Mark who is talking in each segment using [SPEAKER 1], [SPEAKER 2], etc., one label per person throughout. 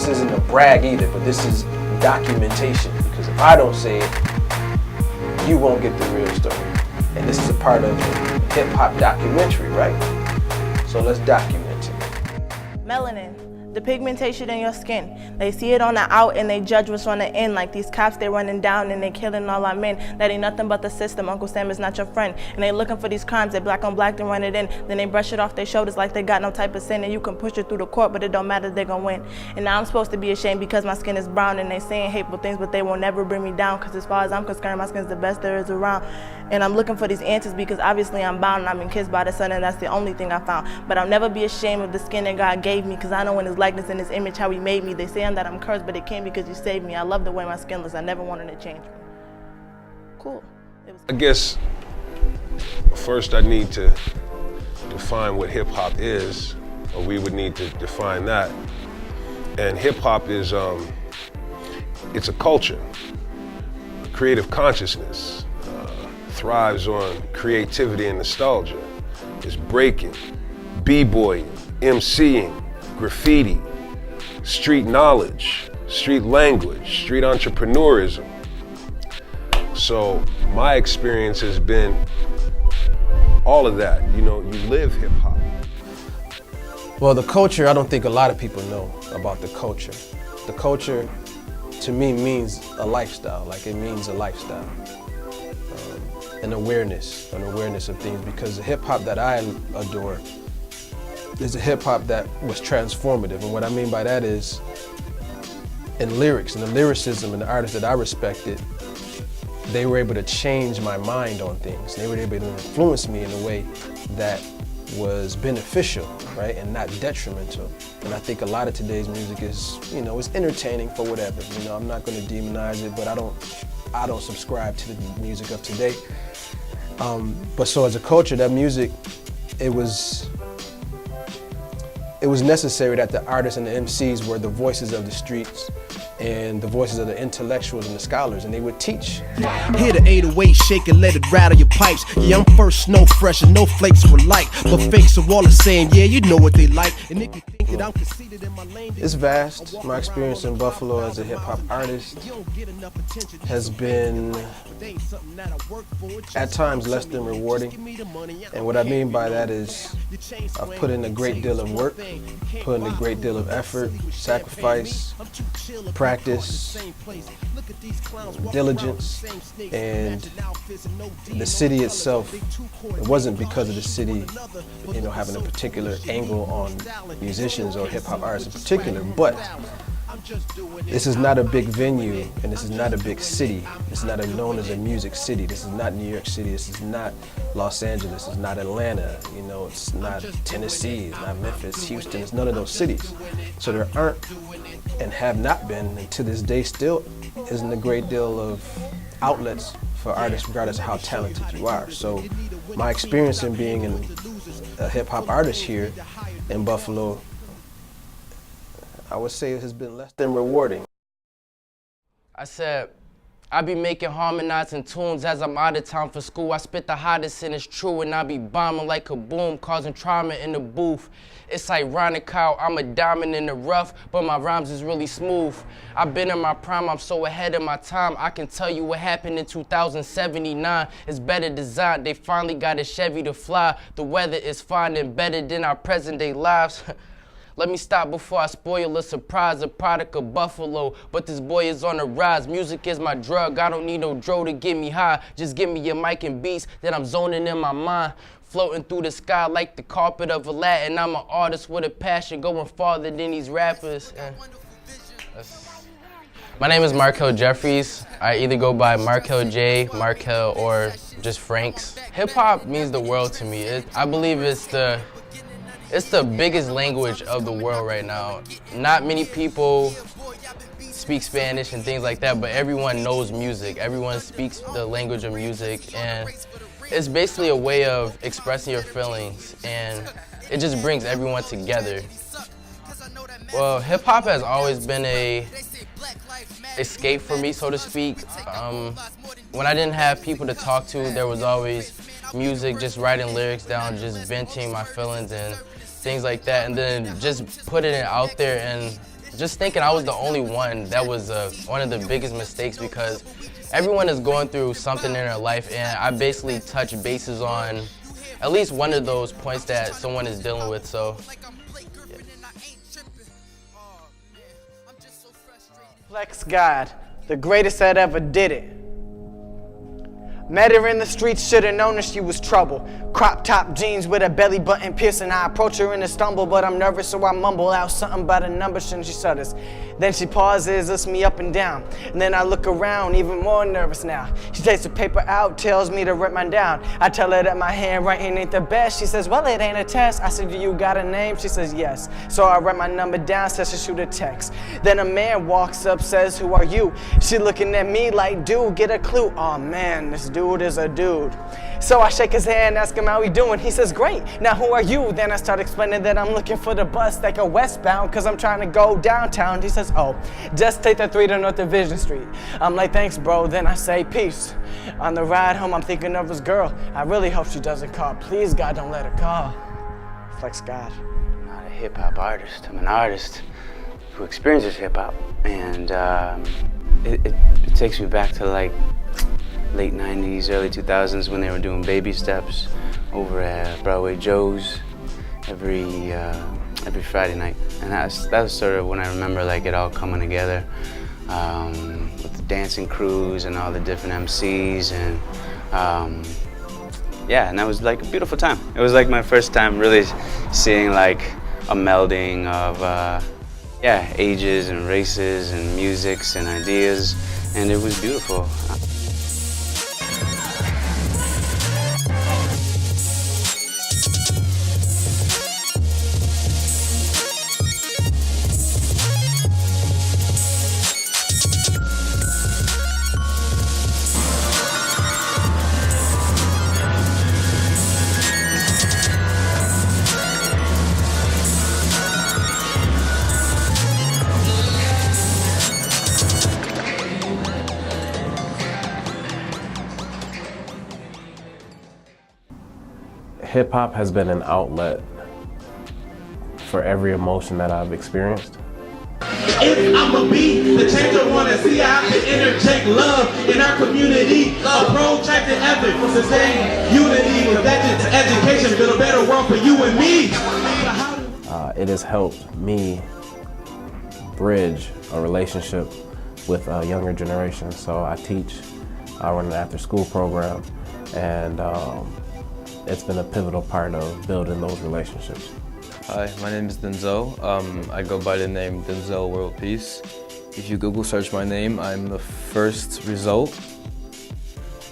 [SPEAKER 1] this isn't a brag either, but this is documentation, because if I don't say it, you won't get the real story. And this is a part of the hip-hop documentary, right? So let's document it.
[SPEAKER 2] Melanin, the pigmentation in your skin. They see it on the out and they judge what's on the in. Like these cops, they running down and they killing all our men. That ain't nothing but the system. Uncle Sam is not your friend. And they looking for these crimes. They black on black, then run it in. Then they brush it off their shoulders like they got no type of sin. And you can push it through the court, but it don't matter, they gon' win. And now I'm supposed to be ashamed because my skin is brown. And they saying hateful things, but they will never bring me down. Cause as far as I'm concerned, my skin's the best there is around. And I'm looking for these answers because obviously I'm bound and I've been kissed by the sun, and that's the only thing I found. But I'll never be ashamed of the skin that God gave me, cause I know in his likeness and his image how he made me. They say that I'm cursed, but it came because you saved me. I love the way my skin looks. I never wanted to change me. Cool.
[SPEAKER 3] I guess first I need to define what hip hop is, or we would need to define that. And hip hop is, it's a culture, creative consciousness, thrives on creativity and nostalgia. It's breaking, b-boying, MCing, graffiti, street knowledge, street language, street entrepreneurism. So my experience has been all of that. You know, you live hip hop.
[SPEAKER 1] Well, the culture, I don't think a lot of people know about the culture. The culture, to me, means a lifestyle. Like, it means a lifestyle. An awareness of things, because the hip hop that I adore is a hip hop that was transformative. And what I mean by that is, in lyrics and the lyricism and the artists that I respected, they were able to change my mind on things. They were able to influence me in a way that was beneficial, right, and not detrimental. And I think a lot of today's music is, you know, it's entertaining for whatever. You know, I'm not going to demonize it, but I don't subscribe to the music of today. But so as a culture, that music, it was necessary that the artists and the MCs were the voices of the streets and the voices of the intellectuals and the scholars, and they would teach.
[SPEAKER 4] Hit the 808, shake and let it rattle your pipes. Yeah, I'm first, no fresh and no flakes for light. But fakes are all the same, yeah, you know what they like. And if you think that I'm conceited in my lane,
[SPEAKER 1] it's vast. My experience in Buffalo as a hip hop artist has been, at times, less than rewarding. And what I mean by that is, I've put in a great deal of work, put in a great deal of effort, sacrifice, practice, diligence, and the city itself, it wasn't because of the city, you know, having a particular angle on musicians or hip hop artists in particular, but this is not a big venue, and this is not a big city. This is not known as a music city. This is not New York City. This is not Los Angeles. It's not Atlanta. You know, it's not Tennessee. It's not Memphis, Houston. It's none of those cities. So there aren't, and have not been, and to this day still isn't a great deal of outlets for artists, regardless of how talented you are. So my experience in being a hip hop artist here in Buffalo, I would say it has been less than rewarding.
[SPEAKER 5] I said, I be making harmonizing tunes as I'm out of town for school. I spit the hottest and it's true, and I be bombing like kaboom, causing trauma in the booth. It's ironic how I'm a diamond in the rough, but my rhymes is really smooth. I've been in my prime, I'm so ahead of my time. I can tell you what happened in 2079. It's better designed, they finally got a Chevy to fly. The weather is fine and better than our present day lives. Let me stop before I spoil a surprise, a product of Buffalo, but this boy is on the rise. Music is my drug, I don't need no dro to get me high. Just give me your mic and beats that I'm zoning in my mind. Floating through the sky like the carpet of Aladdin. I'm an artist with a passion, going farther than these rappers. My name is Markel Jeffries. I either go by Markel J, Markel, or just Franks. Hip hop means the world to me. I believe it's the biggest language of the world right now. Not many people speak Spanish and things like that, but everyone knows music. Everyone speaks the language of music, and it's basically a way of expressing your feelings, and it just brings everyone together. Well, hip hop has always been a escape for me, so to speak. When I didn't have people to talk to, there was always music, just writing lyrics down, just venting my feelings and things like that, and then just putting it out there and just thinking I was the only one, that was one of the biggest mistakes, because everyone is going through something in their life, and I basically touch bases on at least one of those points that someone is dealing with, so. Yeah.
[SPEAKER 6] Flex God, the greatest that ever did it. Met her in the streets, should've known that she was trouble. Crop top jeans with a belly button piercing. I approach her in a stumble, but I'm nervous, so I mumble out something about a number, and she shudders. Then she pauses, looks me up and down. And then I look around, even more nervous now. She takes the paper out, tells me to write mine down. I tell her that my handwriting ain't the best. She says, well, it ain't a test. I said, do you got a name? She says, yes. So I write my number down, says to shoot a text. Then a man walks up, says, who are you? She looking at me like, dude, get a clue. Oh man, this dude is a dude. So I shake his hand, ask him how he doing. He says, great, now who are you? Then I start explaining that I'm looking for the bus that go westbound, cause I'm trying to go downtown. He says, oh, just take the 3 to North Division Street. I'm like, thanks bro, then I say peace. On the ride home, I'm thinking of his girl. I really hope she doesn't call. Please God, don't let her call. Flex God.
[SPEAKER 7] I'm not a hip hop artist, I'm an artist who experiences hip hop. And it takes me back to like late 90s, early 2000s when they were doing Baby Steps over at Broadway Joe's every Friday night. And that was sort of when I remember like it all coming together with the dancing crews and all the different MCs, and yeah, and that was like a beautiful time. It was like my first time really seeing like a melding of yeah, ages and races and musics and ideas, and it was beautiful.
[SPEAKER 1] Hip hop has been an outlet for every emotion that I've experienced.
[SPEAKER 8] If I'ma be the change I wanna see, I have to interject love in our community. A protracted effort for sustained unity, connected to education, build a better world for you and me.
[SPEAKER 1] It has helped me bridge a relationship with a younger generation. So I teach, I run an after-school program, and it's been a pivotal part of building those relationships.
[SPEAKER 9] Hi, my name is Denzel. I go by the name Denzel World Peace. If you Google search my name, I'm the first result.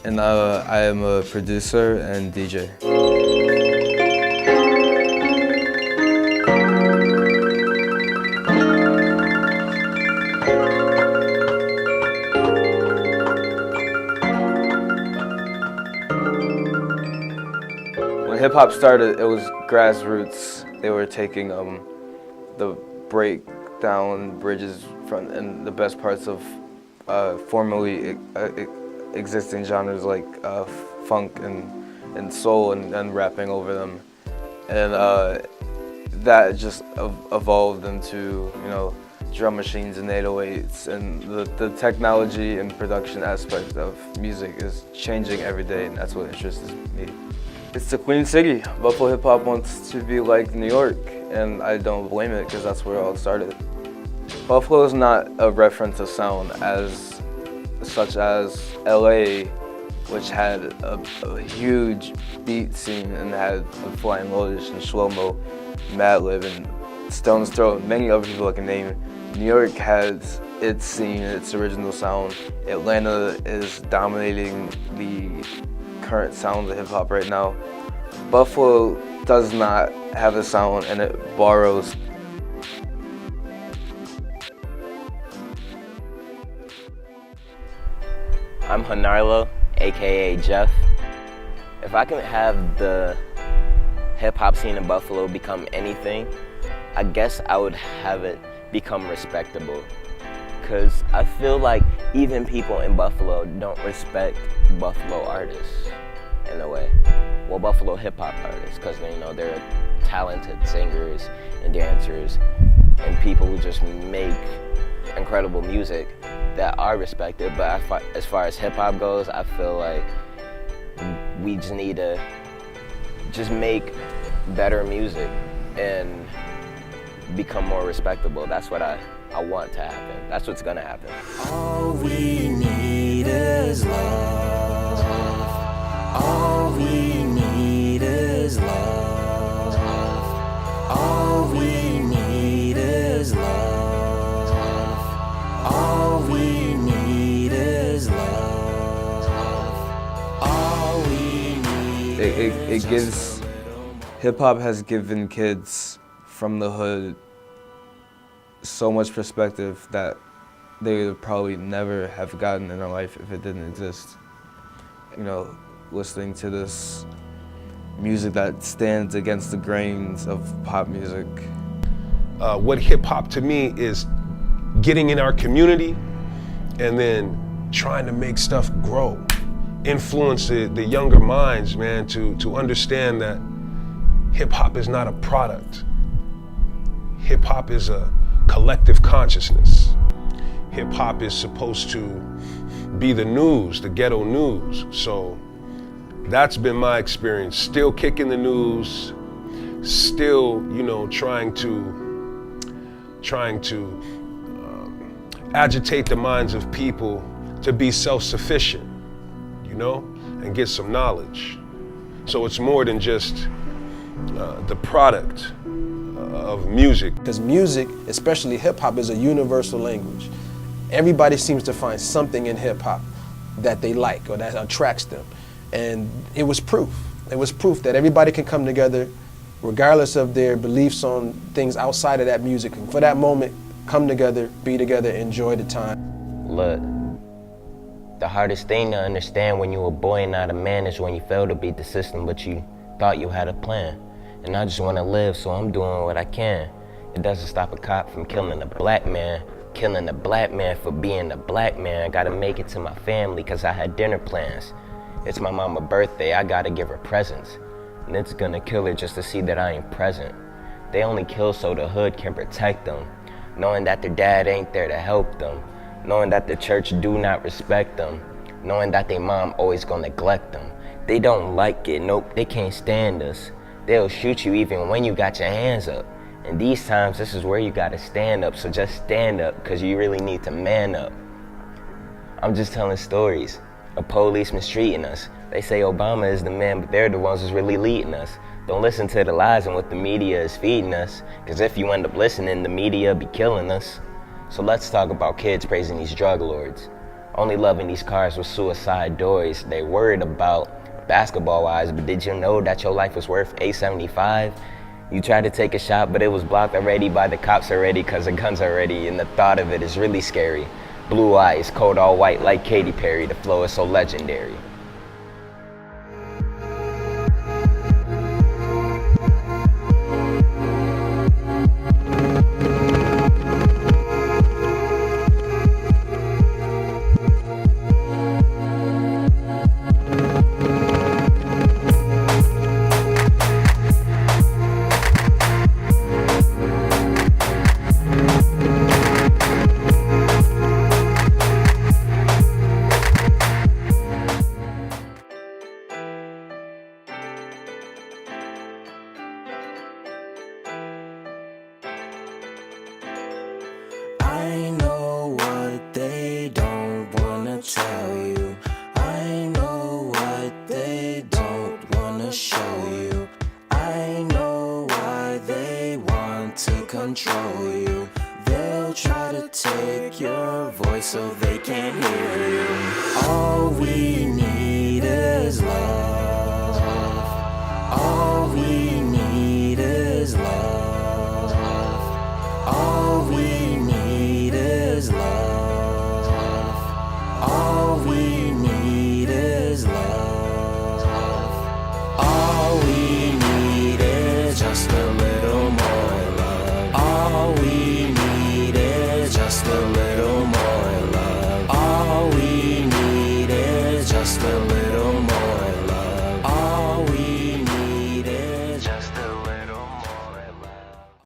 [SPEAKER 9] And I am a producer and DJ. When hip hop started, it was grassroots. They were taking the breakdown bridges from and the best parts of formerly existing genres like funk and soul and rapping over them, and that just evolved into, you know, drum machines and 808s, and the technology and production aspect of music is changing every day, and that's what interests me. It's the Queen City. Buffalo hip hop wants to be like New York, and I don't blame it because that's where it all started. Buffalo is not a reference of sound such as LA, which had a huge beat scene and had Flying Lotus and Shlomo, Madlib, and Stone's Throw, and many other people I can name. New York has its scene, its original sound. Atlanta is dominating the current sounds of hip hop right now. Buffalo does not have a sound, and it borrows.
[SPEAKER 10] I'm Hanarlo, aka Jeff. If I can have the hip hop scene in Buffalo become anything, I guess I would have it become respectable. Cause I feel like even people in Buffalo don't respect Buffalo artists in a way. Well, Buffalo hip hop artists, cause you know they're talented singers and dancers, and people who just make incredible music that are respected. But as far as hip hop goes, I feel like we just need to just make better music and become more respectable. That's what I want to happen. That's what's gonna happen.
[SPEAKER 11] All we need is love. All we need is love. All we need is love. All we need is love. All we need
[SPEAKER 9] It gives, hip hop has given kids from the hood so much perspective that they would probably never have gotten in their life if it didn't exist. You know, listening to this music that stands against the grains of pop music.
[SPEAKER 3] What hip hop to me is getting in our community and then trying to make stuff grow, influence the younger minds, man, to understand that hip hop is not a product. Hip hop is a collective consciousness. Hip hop is supposed to be the news, the ghetto news. So that's been my experience. Still kicking the news, still, you know, trying to agitate the minds of people to be self-sufficient, you know, and get some knowledge. So it's more than just the product of music.
[SPEAKER 1] Because music, especially hip hop, is a universal language. Everybody seems to find something in hip hop that they like or that attracts them. And it was proof. It was proof that everybody can come together regardless of their beliefs on things outside of that music. And for that moment, come together, be together, enjoy the time.
[SPEAKER 10] Look, the hardest thing to understand when you're a boy and not a man is when you fail to beat the system, but you thought you had a plan. And I just want to live, so I'm doing what I can. It doesn't stop a cop from killing a black man, killing a black man for being a black man. I gotta make it to my family because I had dinner plans. It's my mama's birthday, I gotta give her presents. And it's gonna kill her just to see that I ain't present. They only kill so the hood can protect them, knowing that their dad ain't there to help them, knowing that the church do not respect them, knowing that their mom always gonna neglect them. They don't like it, nope, they can't stand us. They'll shoot you even when you got your hands up. And these times, this is where you gotta stand up, so just stand up, cause you really need to man up. I'm just telling stories of police mistreating us. They say Obama is the man, but they're the ones who's really leading us. Don't listen to the lies and what the media is feeding us, cause if you end up listening, the media be killing us. So let's talk about kids praising these drug lords, only loving these cars with suicide doors. They worried about basketball-wise, but did you know that your life was worth $875? You tried to take a shot, but it was blocked already by the cops already, cause the guns already, and the thought of it is really scary. Blue eyes, cold all white like Katy Perry, the flow is so legendary.
[SPEAKER 11] I know what they don't wanna tell you. I know what they don't wanna show you. I know why they want to control you. They'll try to take your voice so they can't hear you. All we need is love. All we need is love. All we need is love. All we need is love. All we need is just a little more love. All we need is just a little